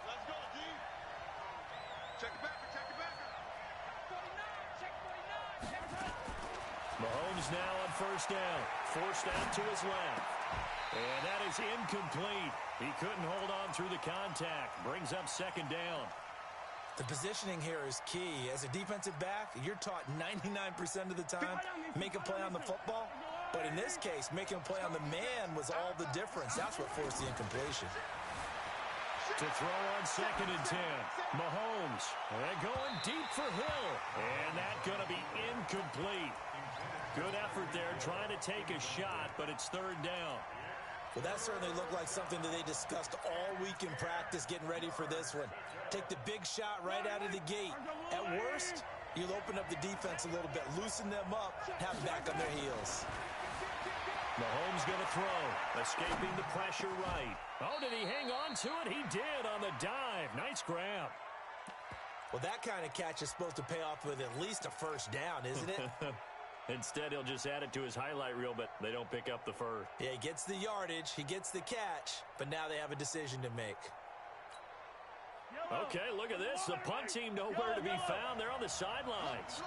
Let's go, D. Check it back. Check it back. 49. Check 49. Mahomes now on first down. Forced out to his left. And that is incomplete. He couldn't hold on through the contact. Brings up second down. The positioning here is key. As a defensive back, you're taught 99% of the time, make a play on the football. But in this case, making a play on the man was all the difference. That's what forced the incompletion. To throw on second and 10. Mahomes. And going deep for Hill. And that's going to be incomplete. Good effort there trying to take a shot, but it's third down. Well, that certainly looked like something that they discussed all week in practice getting ready for this one. Take the big shot right out of the gate. At worst, you'll open up the defense a little bit, loosen them up, have them back on their heels. Mahomes going to throw, escaping the pressure right. Oh, did he hang on to it? He did on the dive. Nice grab. Well, that kind of catch is supposed to pay off with at least a first down, isn't it? Instead, he'll just add it to his highlight reel, but they don't pick up the first. Yeah, he gets the yardage, he gets the catch, but now they have a decision to make. Okay, look at this. The punt team nowhere to be found. They're on the sidelines.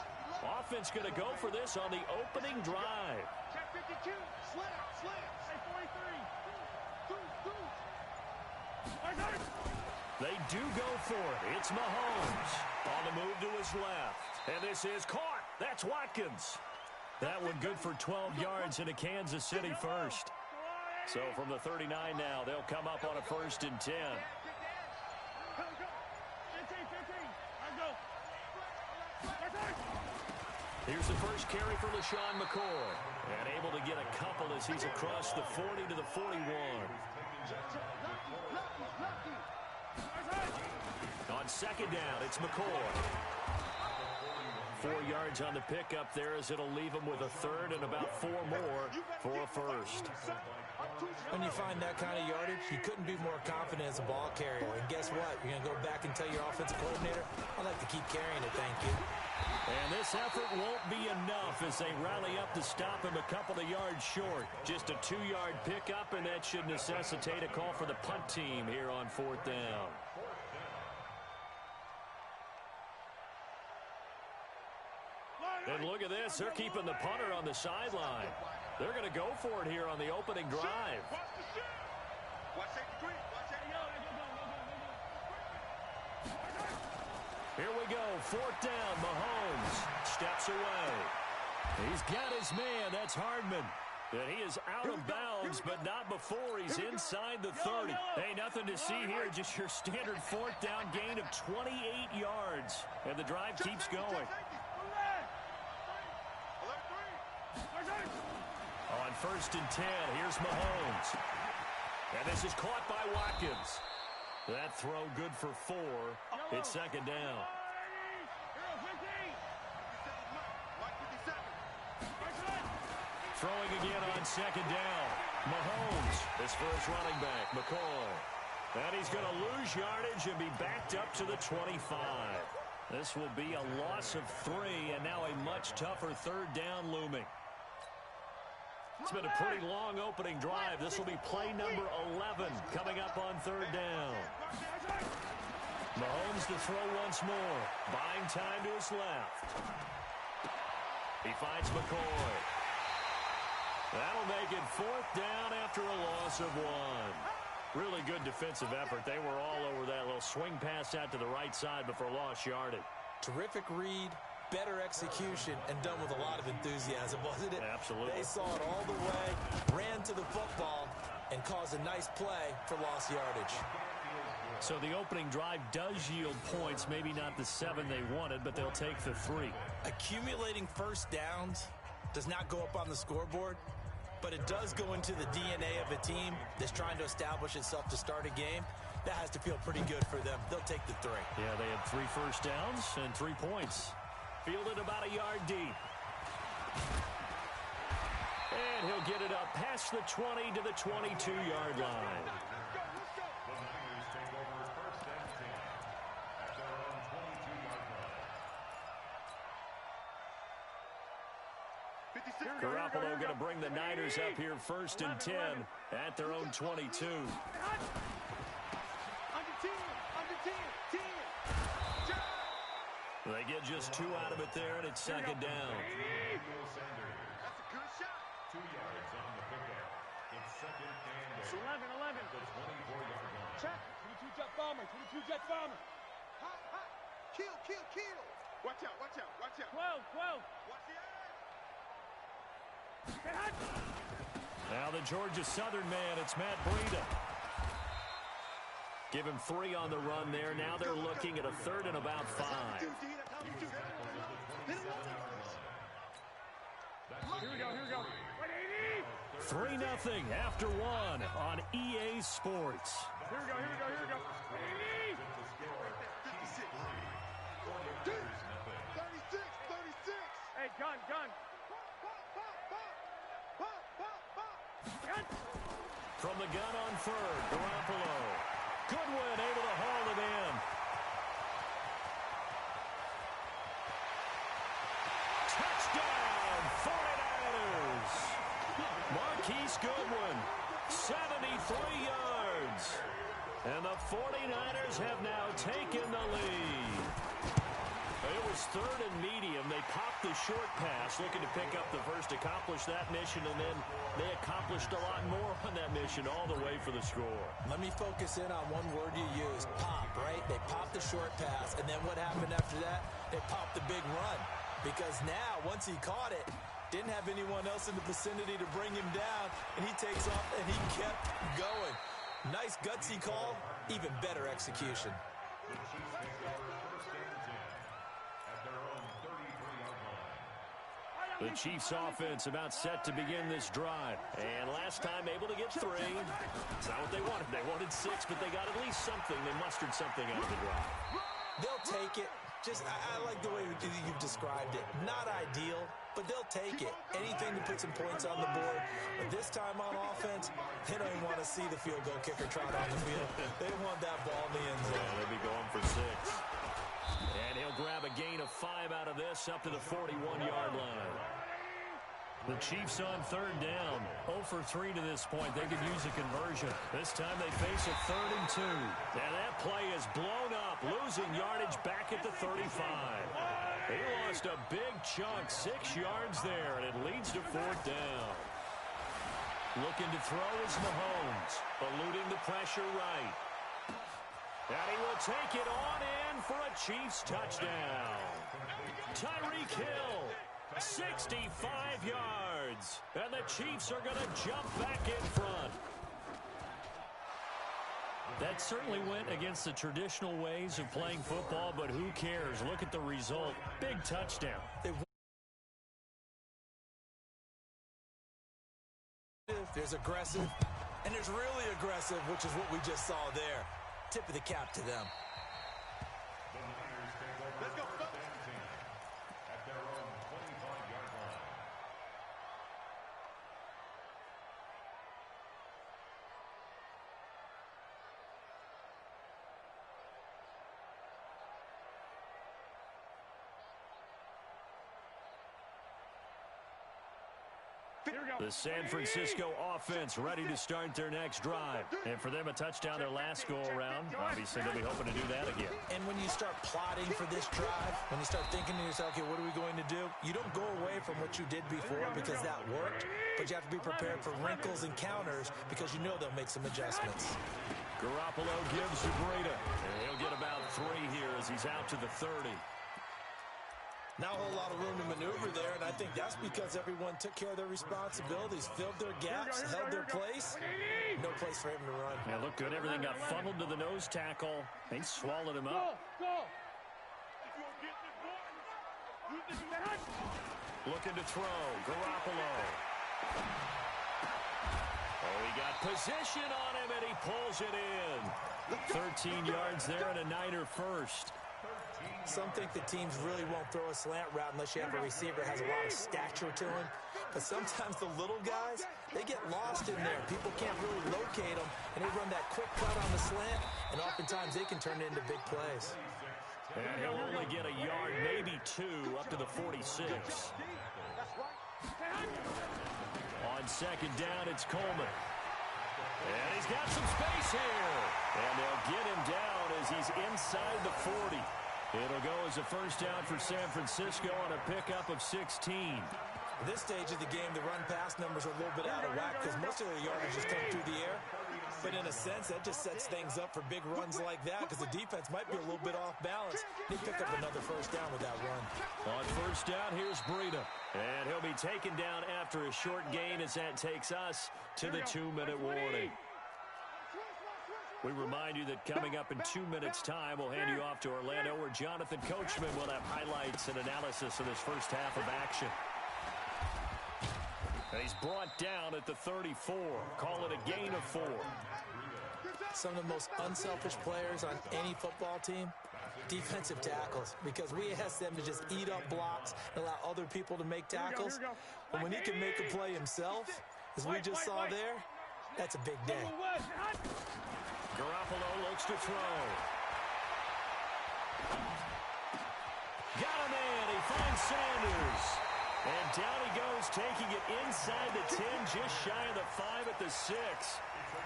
Offense going to go for this on the opening drive. Check 52. Slip. Say 43. They do go for it. It's Mahomes on the move to his left. And this is caught. That's Watkins. That one good for 12 yards into Kansas City first. So from the 39 now, they'll come up on a first and 10. Here's the first carry for LaShawn McCoy. And able to get a couple as he's across the 40 to the 41. On second down, it's McCoy. 4 yards on the pickup there as it'll leave him with a third and about 4 more for a first. When you find that kind of yardage, you couldn't be more confident as a ball carrier. And guess what? You're going to go back and tell your offensive coordinator, I'd like to keep carrying it, thank you. And this effort won't be enough as they rally up to stop him a couple of yards short. Just a 2-yard pickup, and that should necessitate a call for the punt team here on fourth down. And look at this. They're keeping the punter on the sideline. They're going to go for it here on the opening drive. Here we go. Fourth down. Mahomes steps away. He's got his man. That's Hardman. And he is out of bounds, but not before he's inside the 30. Hey, nothing to see here. Just your standard fourth down gain of 28 yards. And the drive keeps going. On first and 10, here's Mahomes. And this is caught by Watkins. That throw good for 4. It's second down. Throwing again on second down. Mahomes, his first running back, McCoy. And he's going to lose yardage and be backed up to the 25. This will be a loss of 3, and now a much tougher third down looming. It's been a pretty long opening drive. This will be play number 11 coming up on third down. Mahomes to throw once more. Buying time to his left. He finds McCoy. That'll make it fourth down after a loss of 1. Really good defensive effort. They were all over that little swing pass out to the right side before lost yardage. Terrific read, better execution, and done with a lot of enthusiasm, wasn't it? Absolutely. They saw it all the way, ran to the football, and caused a nice play for lost yardage. So the opening drive does yield points, maybe not the 7 they wanted, but they'll take the 3. Accumulating first downs does not go up on the scoreboard, but it does go into the DNA of a team that's trying to establish itself to start a game. That has to feel pretty good for them. They'll take the 3. Yeah, they had 3 first downs and 3 points. Fielded about a yard deep. And he'll get it up past the 20 to the 22-yard line. Garoppolo going to bring the Niners up here first and 10 at their own 22. They get just 2 out of it there, and it's second down. That's a good shot. 2 yards on the pickup. It's second and 11. the 24-yard line. Check. 22 jet bomber. 22 jet bomber. Hot, hot. Kill. Watch out. 12. Watch the edge. Get hot. Now the Georgia Southern man, it's Matt Breida. Give him 3 on the run there. Now they're looking at a 3rd and about 5. Here we go. 3-0 after 1 on EA Sports. Here we go. 36. Hey, gun. From the gun on 3rd, Garoppolo. Goodwin able to haul it in. Touchdown, 49ers. Marquise Goodwin, 73 yards. And the 49ers have now taken the lead. It was 3rd and medium. They popped the short pass, looking to pick up the first, accomplish that mission, and then they accomplished a lot more on that mission all the way for the score. Let me focus in on one word you used, pop, right? They popped the short pass, and then what happened after that? They popped the big run. Because now, once he caught it, didn't have anyone else in the vicinity to bring him down, and he takes off, and he kept going. Nice gutsy call, even better execution. The Chiefs offense about set to begin this drive. And last time able to get 3. It's not what they wanted. They wanted 6, but they got at least something. They mustered something out of the drive. They'll take it. I like the way you've described it. Not ideal, but they'll take it. Anything to put some points on the board. But this time on offense, they don't even want to see the field goal kicker trot on the field. They want that ball in the end zone. Yeah, they'll be going for 6. And he'll grab a gain of 5 out of this up to the 41-yard line. The Chiefs on 3rd down. 0 for 3 to this point. They could use a conversion. This time they face a 3rd and 2. And that play is blown up, losing yardage back at the 35. He lost a big chunk, 6 yards there, and it leads to 4th down. Looking to throw is Mahomes, eluding the pressure right. And he will take it on in for a Chiefs touchdown. Tyreek Hill, 65 yards. And the Chiefs are going to jump back in front. That certainly went against the traditional ways of playing football, but who cares? Look at the result. Big touchdown. There's aggressive, and there's really aggressive, which is what we just saw there. Tip of the cap to them. Let's go. At their own 25-yard line. The San Francisco offense ready to start their next drive. And for them, a touchdown their last go-around. Obviously, they'll be hoping to do that again. And when you start plotting for this drive, when you start thinking to yourself, okay, what are we going to do? You don't go away from what you did before because that worked, but you have to be prepared for wrinkles and counters because you know they'll make some adjustments. Garoppolo gives to Breida. And he'll get about 3 here as he's out to the 30. Not a whole lot of room to maneuver there, and I think that's because everyone took care of their responsibilities, filled their gaps, held their place. No place for him to run. Yeah, looked good. Everything got funneled to the nose tackle. They swallowed him up. Looking to throw. Garoppolo. Oh, he got position on him, and he pulls it in. 13 yards there and a Niner first. Some think the teams really won't throw a slant route unless you have a receiver that has a lot of stature to him. But sometimes the little guys, they get lost in there. People can't really locate them, and they run that quick cut on the slant, and oftentimes they can turn it into big plays. And he'll only get a yard, maybe 2, up to the 46. On 2nd down, it's Coleman. And he's got some space here. And they'll get him down as he's inside the 40. It'll go as a first down for San Francisco on a pickup of 16. At this stage of the game, the run-pass numbers are a little bit out of whack because most of their yardage just come through the air. But in a sense, that just sets things up for big runs like that because the defense might be a little bit off balance. They pick up another first down with that run. On first down, here's Breida. And he'll be taken down after a short gain as that takes us to the 2-minute warning. We remind you that coming up in 2 minutes' time, we'll hand you off to Orlando, where Jonathan Coachman will have highlights and analysis of this first half of action. And he's brought down at the 34. Call it a gain of 4. Some of the most unselfish players on any football team, defensive tackles, because we ask them to just eat up blocks and allow other people to make tackles. But when he can make a play himself, as we just saw there, that's a big day. Garoppolo looks to throw. Got him in. He finds Sanders. And down he goes, taking it inside the 10, just shy of the 5 at the 6.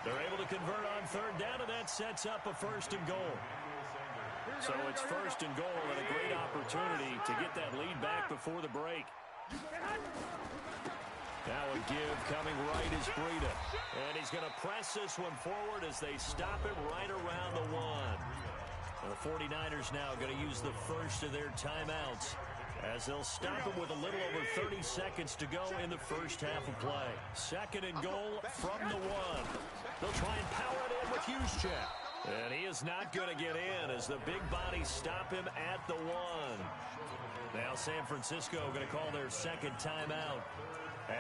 They're able to convert on third down, and that sets up a first and goal. So it's first and goal, and a great opportunity to get that lead back before the break. Now a give coming right is Breida. And he's going to press this one forward as they stop him right around the 1. And the 49ers now going to use the first of their timeouts, as they'll stop him with a little over 30 seconds to go in the first half of play. Second and goal from the 1. They'll try and power it in with Juszczyk. And he is not going to get in as the big bodies stop him at the 1. Now San Francisco going to call their second timeout,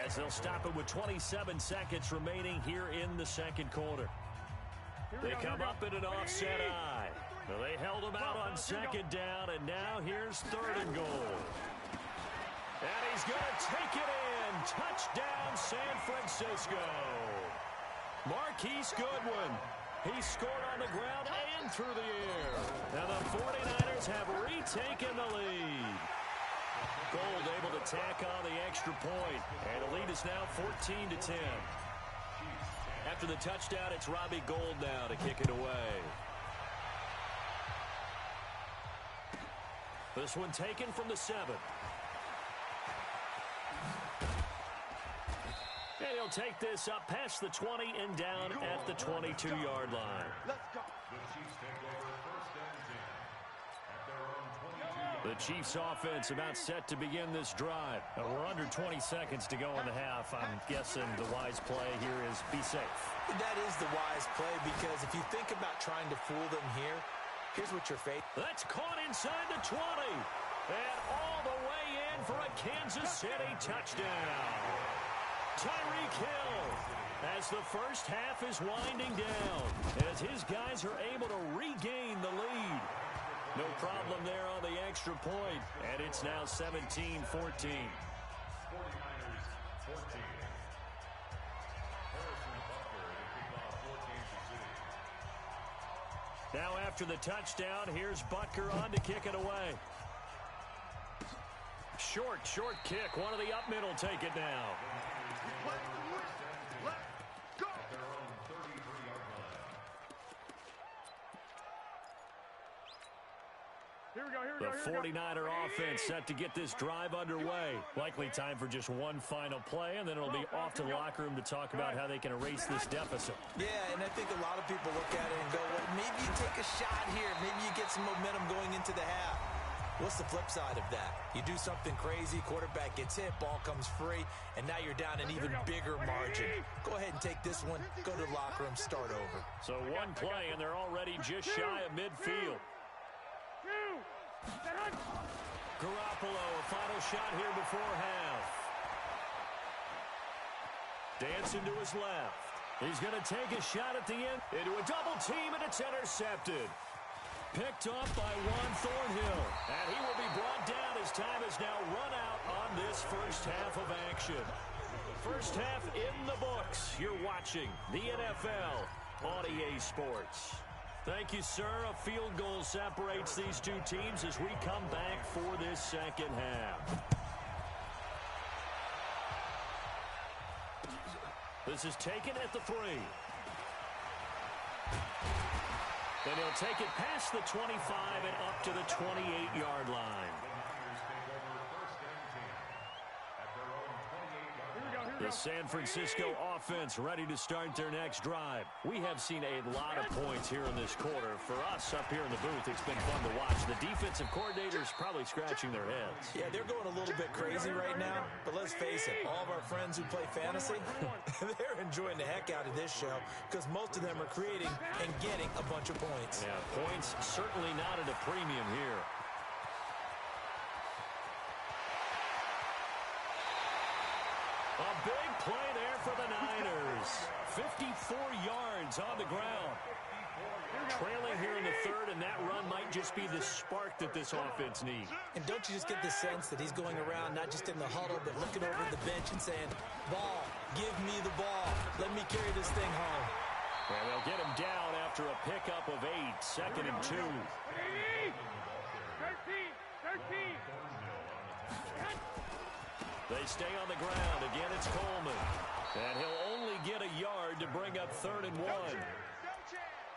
as they'll stop it with 27 seconds remaining here in the second quarter. They come up in an offset eye. Well, they held him out on second down, and now here's third and goal. And he's going to take it in. Touchdown, San Francisco. Marquise Goodwin. He scored on the ground and through the air. Now the 49ers have retaken the lead. Gold able to tack on the extra point, and the lead is now 14-10. After the touchdown, it's Robbie Gould now to kick it away. This one taken from the 7. And he'll take this up past the 20 and down at the 22-yard line. Let's go. The Chiefs offense about set to begin this drive. We're under 20 seconds to go in the half. I'm guessing the wise play here is be safe. That is the wise play, because if you think about trying to fool them here, here's what you're facing. That's caught inside the 20. And all the way in for a Kansas City touchdown. Tyreek Hill, as the first half is winding down, as his guys are able to regain the lead. No problem there on the extra point, and it's now 17-14. Now after the touchdown, here's Butker on to kick it away. Short kick. One of the up middle take it now. The 49er offense set to get this drive underway. Likely time for just one final play, and then it'll be off to the locker room to talk about how they can erase this deficit. Yeah, and I think a lot of people look at it and go, well, maybe you take a shot here. Maybe you get some momentum going into the half. What's the flip side of that? You do something crazy, quarterback gets hit, ball comes free, and now you're down an even bigger margin. Go ahead and take this one, go to the locker room, start over. So one play, and they're already just shy of midfield. Garoppolo, a final shot here before half. Dancing to his left. He's going to take a shot at the end into a double team, and it's intercepted. Picked off by Juan Thornhill, and he will be brought down as time is now run out on this first half of action. First half in the books. You're watching the NFL on EA Sports. Thank you, sir. A field goal separates these two teams as we come back for this second half. This is taken at the 3. And he'll take it past the 25 and up to the 28-yard line. The San Francisco offense ready to start their next drive. We have seen a lot of points here in this quarter. For us up here in the booth, it's been fun to watch. The defensive coordinators probably scratching their heads. Yeah, they're going a little bit crazy right now. But let's face it, all of our friends who play fantasy, they're enjoying the heck out of this show because most of them are creating and getting a bunch of points. Yeah, points certainly not at a premium here. A big play there for the Niners. 54 yards on the ground. Trailing here in the third, and that run might just be the spark that this offense needs. And don't you just get the sense that he's going around, not just in the huddle, but looking over at the bench and saying, ball, give me the ball. Let me carry this thing home. And they'll get him down after a pickup of 8, 2nd and 2. 13. They stay on the ground. Again, it's Coleman. And he'll only get a yard to bring up 3rd and 1.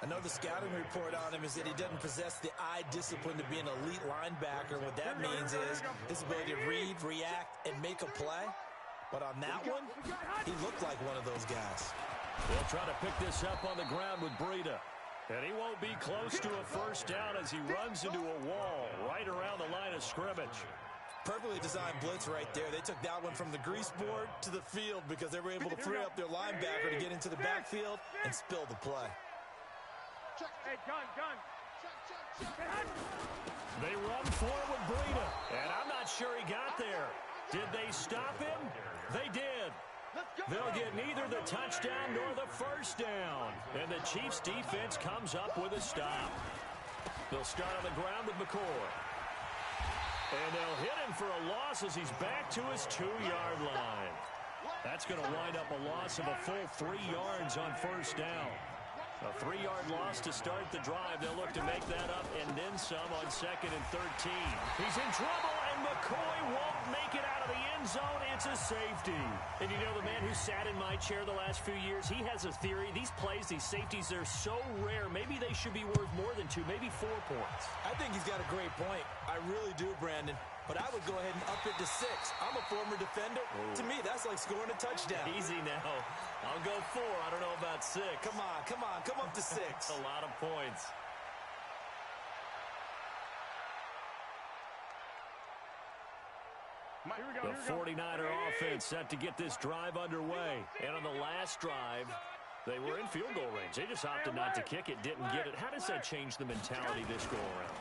I know the scouting report on him is that he doesn't possess the eye discipline to be an elite linebacker. What that means is his ability to read, react, and make a play. But on that one, he looked like one of those guys. They'll try to pick this up on the ground with Breida. And he won't be close to a first down as he runs into a wall right around the line of scrimmage. Perfectly designed blitz right there. They took that one from the grease board to the field because they were able to free up their linebacker to get into the backfield and spill the play. Hey, gun. They run for it with Breida. And I'm not sure he got there. Did they stop him? They did. They'll get neither the touchdown nor the first down. And the Chiefs' defense comes up with a stop. They'll start on the ground with McCoy. And they'll hit him for a loss as he's back to his 2-yard line. That's going to wind up a loss of a full 3 yards on first down. A 3-yard loss to start the drive. They'll look to make that up and then some on 2nd and 13. He's in trouble, and McCoy won't make it out of the end zone. It's a safety. And you know, the man who sat in my chair the last few years, he has a theory. These plays, these safeties, they're so rare. Maybe they should be worth more than 2, maybe 4 points. I think he's got a great point. I really do, Brandon. But I would go ahead and up it to 6. I'm a former defender. To me, that's like scoring a touchdown. Easy now. I'll go 4. I don't know about 6. Come on. Come up to 6. A lot of points. The 49er offense set to get this drive underway. And on the last drive, they were in field goal range. They just opted not to kick it, didn't get it. How does that change the mentality this go around?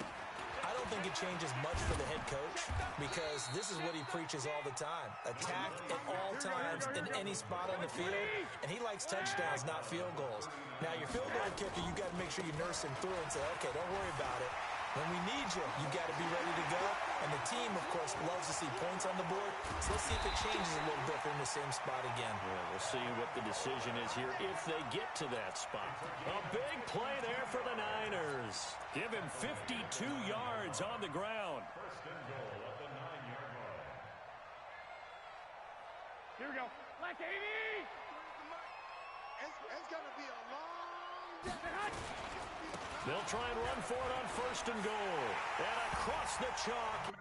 I don't think it changes much for the head coach because this is what he preaches all the time. Attack at all times in any spot on the field, and he likes touchdowns, not field goals. Now, your field goal kicker, you got to make sure you nurse him through and say, okay, don't worry about it. When we need you, you got to be ready to go. And the team, of course, loves to see points on the board. So let's see if it changes a little bit. They're in the same spot again. Yeah, we'll see what the decision is here if they get to that spot. A big play there for the Niners. Give him 52 yards on the ground. First and goal at the 9-yard line. Here we go. Black 80. It's going to be a long day. They'll try and run for it on first and goal. And across the chalk.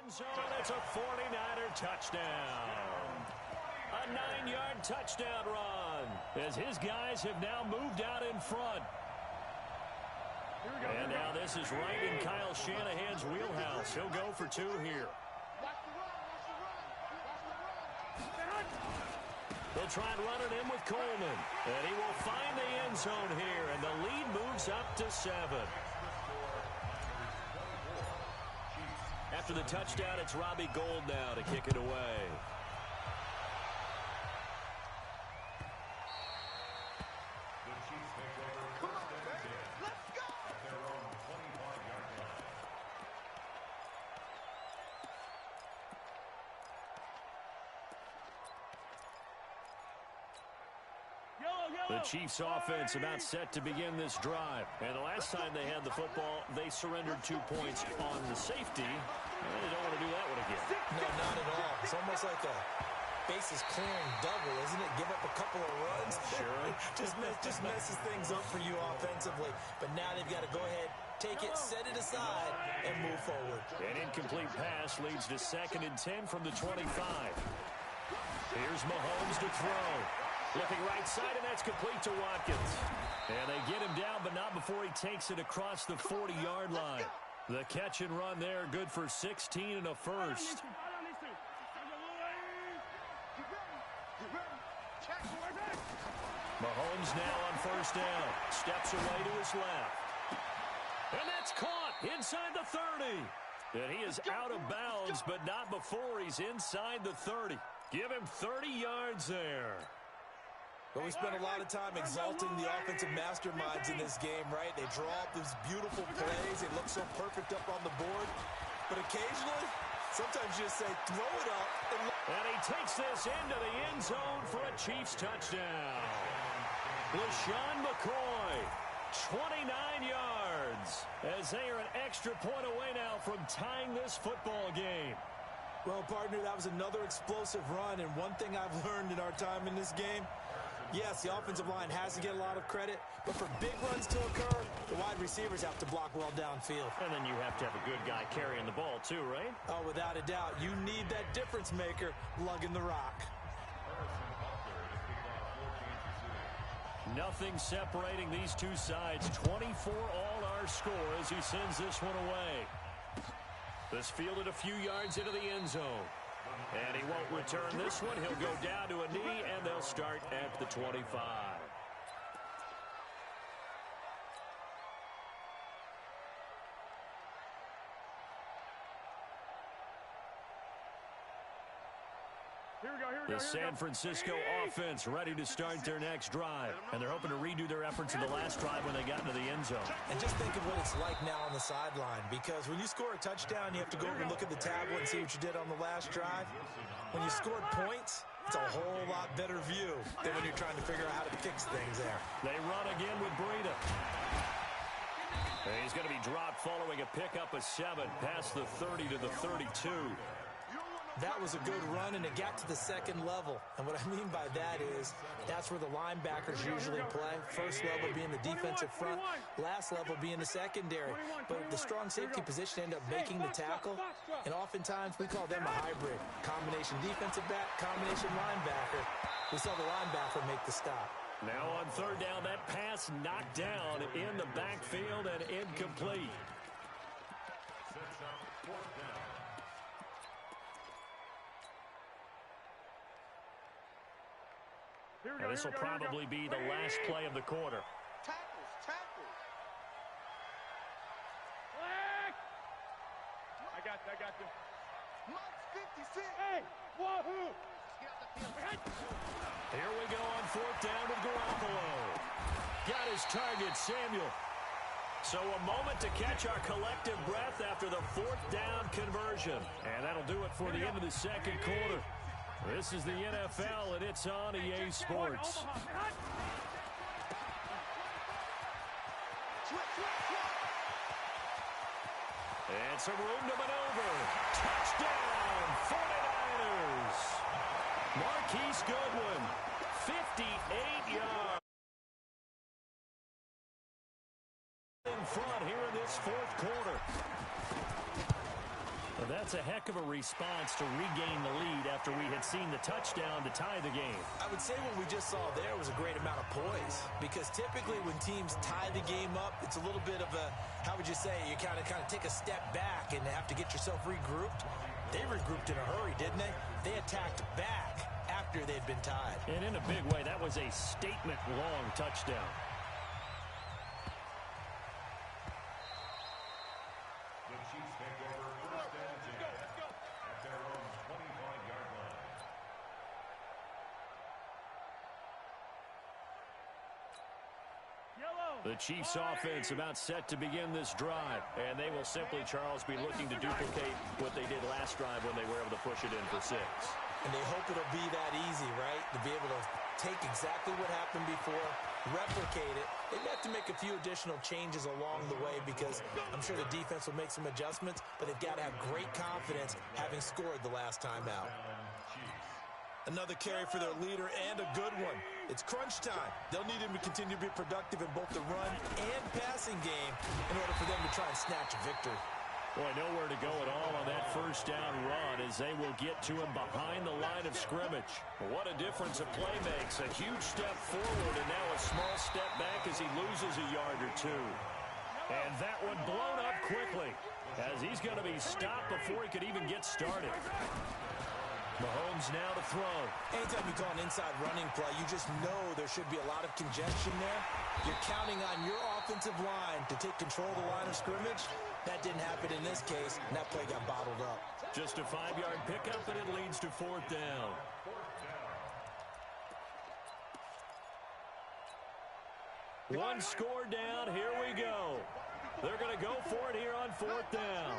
end zone. It's a 49er touchdown. A 9-yard touchdown run as his guys have now moved out in front. And now this is right in Kyle Shanahan's wheelhouse. He'll go for 2 here. They'll try and run it in with Coleman. And he will find the end zone here. And the lead moves up to 7. After the touchdown, it's Robbie Gould now to kick it away. The Chiefs offense about set to begin this drive. And the last time they had the football, they surrendered 2 points on the safety. And they don't want to do that one again. No, not at all. It's almost like a bases clearing double, isn't it? Give up a couple of runs. Sure. just messes things up for you offensively. But now they've got to go ahead, take it, set it aside, and move forward. An incomplete pass leads to 2nd and 10 from the 25. Here's Mahomes to throw. Looking right side, and that's complete to Watkins. And they get him down, but not before he takes it across the 40-yard line. The catch and run there, good for 16 and a first. Mahomes now on 1st down. Steps away to his left. And that's caught inside the 30. And he is out of bounds, but not before he's inside the 30. Give him 30 yards there. But we spent a lot of time exalting the offensive masterminds in this game, right? They draw up these beautiful plays. They look so perfect up on the board. But occasionally, sometimes you just say, throw it up. And he takes this into the end zone for a Chiefs touchdown. LaShawn McCoy, 29 yards, as they are an extra point away now from tying this football game. Well, partner, that was another explosive run. And one thing I've learned in our time in this game, yes, the offensive line has to get a lot of credit, but for big runs to occur, the wide receivers have to block well downfield. And then you have to have a good guy carrying the ball too, right? Oh, without a doubt. You need that difference maker lugging the rock. Nothing separating these two sides. 24 all our score as he sends this one away. This fielded a few yards into the end zone. And he won't return this one. He'll go down to a knee, and they'll start at the 25. The San Francisco offense ready to start their next drive. And they're hoping to redo their efforts in the last drive when they got into the end zone. And just think of what it's like now on the sideline. Because when you score a touchdown, you have to go over and look at the tablet and see what you did on the last drive. When you scored points, it's a whole lot better view than when you're trying to figure out how to fix things there. They run again with Breida. And he's going to be dropped following a pickup of 7 past the 30 to the 32. That was a good run, and it got to the 2nd level. And what I mean by that is that's where the linebackers usually play. First level being the defensive front, last level being the secondary. But the strong safety position ended up making the tackle, and oftentimes we call them a hybrid. Combination defensive back, combination linebacker. We saw the linebacker make the stop. Now on 3rd down, that pass knocked down in the backfield and incomplete. And this will probably be the last play of the quarter. Tackles. I got you. Mike's 56. Hey, wahoo! Here we go on 4th down with Garoppolo. Got his target, Samuel. So a moment to catch our collective breath after the 4th down conversion. And that'll do it for the end of the 2nd quarter. This is the NFL, and it's on EA Sports. And some room to maneuver. Touchdown, 49ers. Marquise Goodwin, 58 yards. In front here in this 4th quarter. And That's a heck of a response to regain the lead after we had seen the touchdown to tie the game. I would say what we just saw there was a great amount of poise, because typically when teams tie the game up, it's a little bit of a, how would you say, you kind of take a step back and have to get yourself regrouped. They regrouped in a hurry, didn't they? They attacked back after they'd been tied. And in a big way, that was a statement-long touchdown. The Chiefs take over first and 10 at their own 25-yard line. The Chiefs offense about set to begin this drive, and they will simply, Charles, be looking to duplicate what they did last drive when they were able to push it in for 6. And they hope it'll be that easy, right? To be able to take exactly what happened before, replicate it. They have to make a few additional changes along the way, because I'm sure the defense will make some adjustments, but they've got to have great confidence having scored the last time out. Another carry for their leader, and a good one. It's crunch time. They'll need him to continue to be productive in both the run and passing game in order for them to try and snatch a victory. Boy, nowhere to go at all on that first down run as they will get to him behind the line of scrimmage. What a difference a play makes. A huge step forward and now a small step back as he loses a yard or two. And that one blown up quickly as he's going to be stopped before he could even get started. Mahomes now to throw. Anytime you call an inside running play, you just know there should be a lot of congestion there. You're counting on your offensive line to take control of the line of scrimmage. That didn't happen in this case, and that play got bottled up. Just a 5-yard pickup, and it leads to 4th down. One score down. Here we go. They're going to go for it here on 4th down.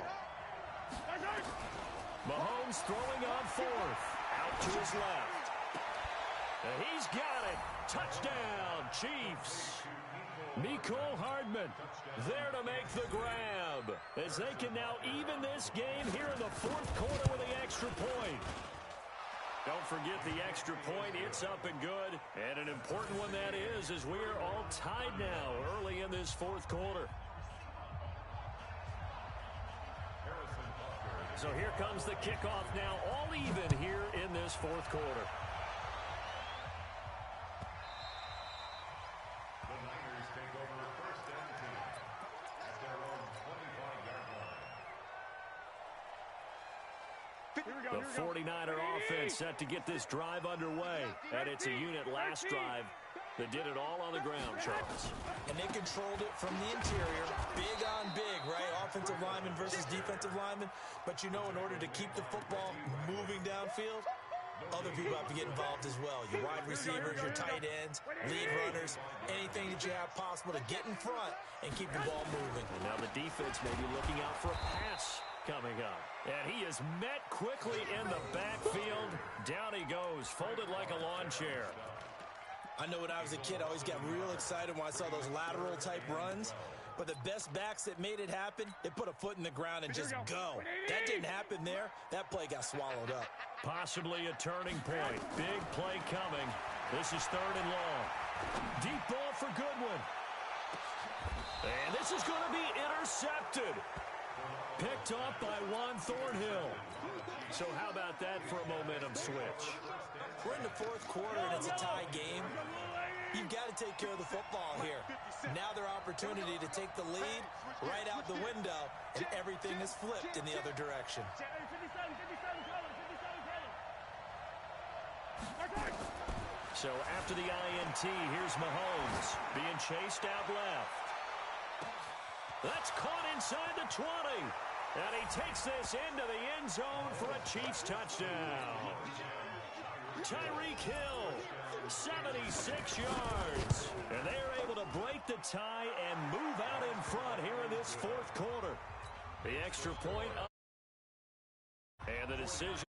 Mahomes throwing on 4th. Out to his left. And he's got it. Touchdown, Chiefs. Mecole Hardman there to make the grab as they can now even this game here in the 4th quarter with the extra point. Don't forget the extra point. It's up and good. And an important one that is, as we are all tied now early in this 4th quarter. So here comes the kickoff now, all even here in this 4th quarter. The Niners take over first and 10 at their own 25-yard line. The 49er offense set to get this drive underway. And it's a unit last drive that did it all on the ground, Charles. And they controlled it from the interior. Big on big, right? Offensive lineman versus defensive lineman. But you know, in order to keep the football moving downfield, other people have to get involved as well. Your wide receivers, your tight ends, lead runners, anything that you have possible to get in front and keep the ball moving. And now the defense may be looking out for a pass coming up. And he is met quickly in the backfield. Down he goes, folded like a lawn chair. I know when I was a kid, I always got real excited when I saw those lateral-type runs. But the best backs that made it happen, they put a foot in the ground and just go. That didn't happen there. That play got swallowed up. Possibly a turning point. Big play coming. This is 3rd and long. Deep ball for Goodwin. And this is going to be intercepted. Picked off by Juan Thornhill. So how about that for a momentum switch? We're in the 4th quarter, and it's a tie game. You've got to take care of the football here. Now their opportunity to take the lead right out the window, and everything is flipped in the other direction. So after the INT, here's Mahomes being chased out left. That's caught inside the 20. And he takes this into the end zone for a Chiefs touchdown. Tyreek Hill, 76 yards. And they are able to break the tie and move out in front here in this 4th quarter. The extra point up. And the decision.